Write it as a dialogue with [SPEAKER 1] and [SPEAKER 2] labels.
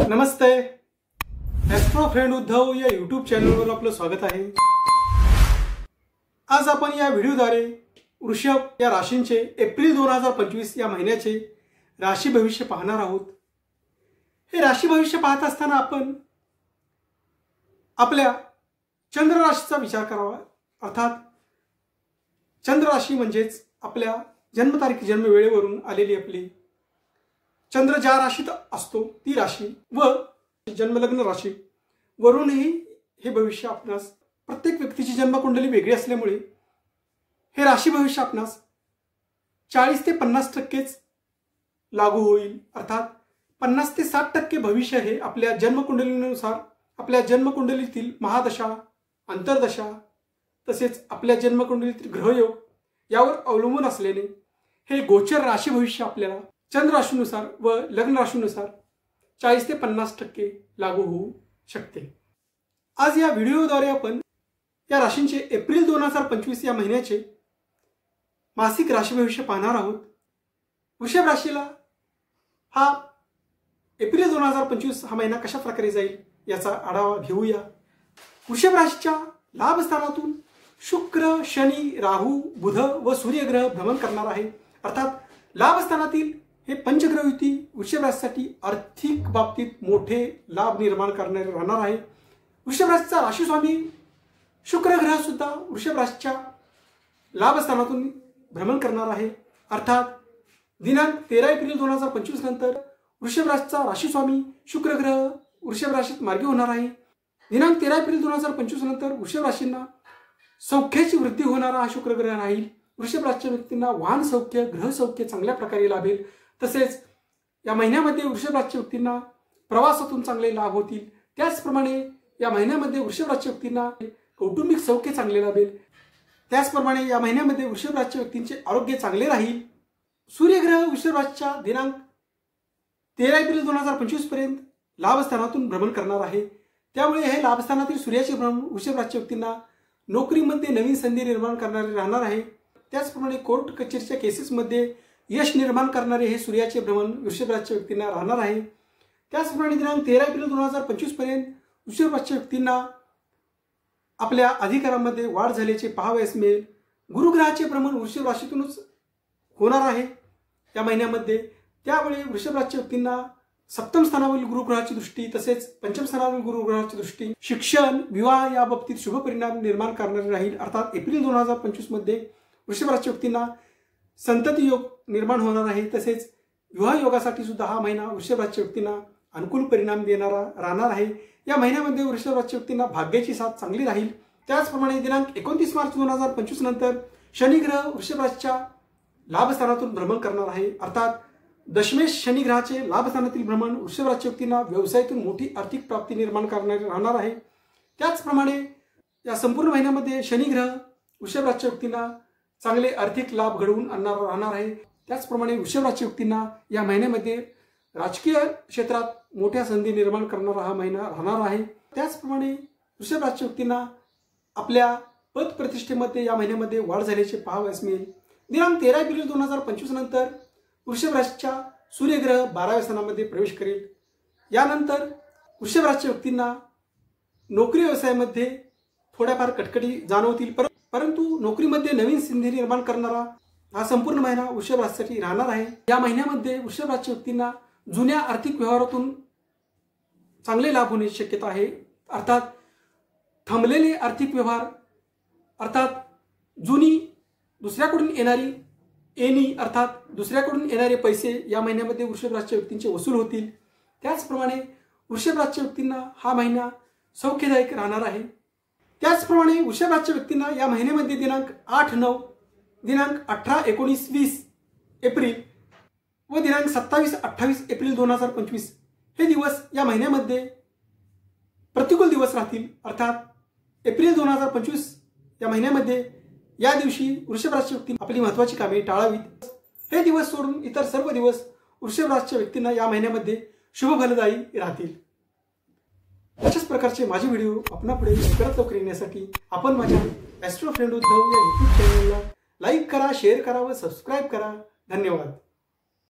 [SPEAKER 1] नमस्ते, Austro friend Uddhav या YouTube चॅनलवर आपलं स्वागत आहे। आज आपण या व्हिडिओद्वारे वृषभ या राशींचे एप्रिल 2025 या महिन्याचे राशी भविष्य पाहणार आहोत। हे राशी भविष्य पाहत असताना आपण आपल्या चंद्र राशीचा विचार करावा। अर्थात चंद्र राशी म्हणजेच आपल्या जन्मतारीख जन्म वेळेवरून आलेली आपली चंद्र ज्या राशीत असतो ती राशी व जन्मलग्न राशी वरूनही हे भविष्य आपणास प्रत्येक व्यक्तीची जन्मकुंडली वेगळी असल्यामुळे हे राशी भविष्य आपणास 40 ते 50% लागू होईल। अर्थात 50 ते 60% भविष्य हे आपल्या जन्मकुंडलीनुसार आपल्या जन्मकुंडलीतील महादशा, अंतर्दशा तसेच आपल्या जन्मकुंडलीतील ग्रहयोग यावर अवलंबून असल्याने हे गोचर राशी भविष्य आपल्याला चंद्र राशीनुसार व लग्न राशीनुसार 40 ते 50% लागू होऊ शकते। आज या व्हिडिओद्वारे आपण या राशींचे एप्रिल 2025 या महिन्याचे मासिक राशी भविष्य पाहणार आहोत। वृषभ राशीला हा एप्रिल 2025 हा महिना कशा प्रकारे जाईल याचा आढावा घेऊया। वृषभ राशीच्या लाभ स्थानातून शुक्र, शनी, राहू, बुध व सूर्यग्रह भ्रमण करणार आहे। अर्थात लाभ स्थानातील हे पंचग्रह युती वृषभ राशीसाठी आर्थिक बाबतीत मोठे लाभ निर्माण करणारे राहणार आहे। वृषभ राशीचा राशी स्वामी शुक्र ग्रह सुद्धा वृषभ राशीच्या लाभ स्थानातून भ्रमण करणार आहे। अर्थात दिनांक 13 एप्रिल 2025 नंतर वृषभ राशीचा राशी स्वामी शुक्र ग्रह वृषभ राशीत मार्गी होणार आहे। दिनांक 13 एप्रिल 2025 नंतर वृषभ राशींना सौख्याची वृद्धी होणारा हा शुक्र ग्रह राहील। वृषभ राशीच्या व्यक्तींना वाहन सौख्य, ग्रह सौख्य चांगल्या प्रकारे लाभेल। तसेच या महिन्यामध्ये वृषभ राशीच्या व्यक्तींना प्रवासातून चांगले लाभ होतील। त्याचप्रमाणे या महिन्यामध्ये वृषभ राशीच्या व्यक्तींना कौटुंबिक सौख्य चांगले लाभेल। त्याचप्रमाणे या महिन्यामध्ये वृषभ राशीच्या व्यक्तींचे आरोग्य चांगले राहील। सूर्यग्रह वृषभ राशीच्या दिनांक 13 एप्रिल 2025 पर्यंत लाभस्थानातून भ्रमण करणार आहे। त्यामुळे हे लाभस्थानातील सूर्याचे भ्रमण वृषभ राशीच्या व्यक्तींना नोकरीमध्ये नवीन संधी निर्माण करणारे राहणार आहे। त्याचप्रमाणे कोर्ट कचेरीच्या केसेसमध्ये यश निर्माण करणारे हे सूर्याचे भ्रमण वृषभ राशीच्या व्यक्तींना राहणार आहे। त्याचप्रमाणे दिनांक 13 एप्रिल 2025 पर्यंत वृषभ राशीच्या व्यक्तींना आपल्या अधिकारांमध्ये वाढ झाल्याचे पाहावयास मिळेल। गुरुग्रहाचे भ्रमण वृषभ राशीतूनच होणार आहे या महिन्यामध्ये। त्यामुळे वृषभ राशीच्या व्यक्तींना सप्तम स्थानावरील गुरुग्रहाची दृष्टी तसेच पंचम स्थानावरील गुरुग्रहाची दृष्टी शिक्षण, विवाह या बाबतीत शुभ परिणाम निर्माण करणारे राहील। अर्थात एप्रिल 2025 मध्ये वृषभ राशीच्या व्यक्तींना संतती योग निर्माण होणार आहे। तसेच विवाह योगासाठी सुद्धा हा महिना वृषभ राशीच्या व्यक्तींना अनुकूल परिणाम देणारा राहणार आहे। या महिन्यामध्ये वृषभ राशीच्या व्यक्तींना भाग्याची साथ चांगली राहील। त्याचप्रमाणे दिनांक 29 मार्च 2025 नंतर शनी ग्रह वृषभ राशीच्या लाभस्थानातून भ्रमण करणार आहे। अर्थात दशमेश शनी ग्रहाचे लाभस्थानातील भ्रमण वृषभ राशीच्या व्यक्तींना व्यवसायातून मोठी आर्थिक प्राप्ती निर्माण करणारे राहणार आहे। त्याचप्रमाणे या संपूर्ण महिन्यामध्ये शनी ग्रह वृषभ राशीच्या व्यक्तींना चांगले आर्थिक लाभ घडवून आणणार राहणार आहे। त्याचप्रमाणे वृषभ राशीच्या व्यक्तींना या महिन्यामध्ये राजकीय क्षेत्रात मोठ्या संधी निर्माण करणारा हा महिना राहणार आहे। त्याचप्रमाणे वृषभ राशीच्या व्यक्तींना आपल्या पद प्रतिष्ठेमध्ये या महिन्यामध्ये वाढ झाल्याचे पाहावयास मिळेल। दिनांक 13 एप्रिल 2025 नंतर वृषभ राशीच्या सूर्यग्रह 12व्या स्थानामध्ये प्रवेश करेल। यानंतर वृषभ राशीच्या व्यक्तींना नोकरी व्यवसायामध्ये थोड्याफार कटकटी जाणवतील, परंतु नोकरीमध्ये नवीन संधी निर्माण करणारा हा संपूर्ण महिना वृषभ राशीसाठी राहणार आहे। या महिन्यामध्ये वृषभ राशीच्या व्यक्तींना जुन्या आर्थिक व्यवहारातून चांगले लाभ होण्याची शक्यता आहे। अर्थात थांबलेले आर्थिक व्यवहार अर्थात जुनी दुसऱ्याकडून येणारी येणी अर्थात दुसऱ्याकडून येणारे पैसे या महिन्यामध्ये वृषभ राशीच्या व्यक्तींचे वसूल होतील। त्याचप्रमाणे वृषभ राशीच्या व्यक्तींना हा महिना सौख्यदायक राहणार आहे। त्याचप्रमाणे वृषभ राशीच्या व्यक्तींना या महिन्यामध्ये दिनांक 8-9, दिनांक 18-19-20 एप्रिल व दिनांक 27-28 एप्रिल 2025 हे दिवस या महिन्यामध्ये प्रतिकूल दिवस राहतील। अर्थात एप्रिल 2025 या महिन्यामध्ये या दिवशी वृषभ राशीच्या व्यक्तींनी आपली महत्त्वाची कामे टाळावीत। हे दिवस सोडून इतर सर्व दिवस वृषभ राशीच्या व्यक्तींना या महिन्यामध्ये शुभ फलदायी राहतील। अशाच प्रकारचे माझे व्हिडिओ आपणापुढे लवकरात लवकर येण्यासाठी आपण माझ्या ॲस्ट्रो फ्रेंड उद्धव या यूट्यूब चॅनलला लाईक करा, शेअर करा व सबस्क्राईब करा। धन्यवाद।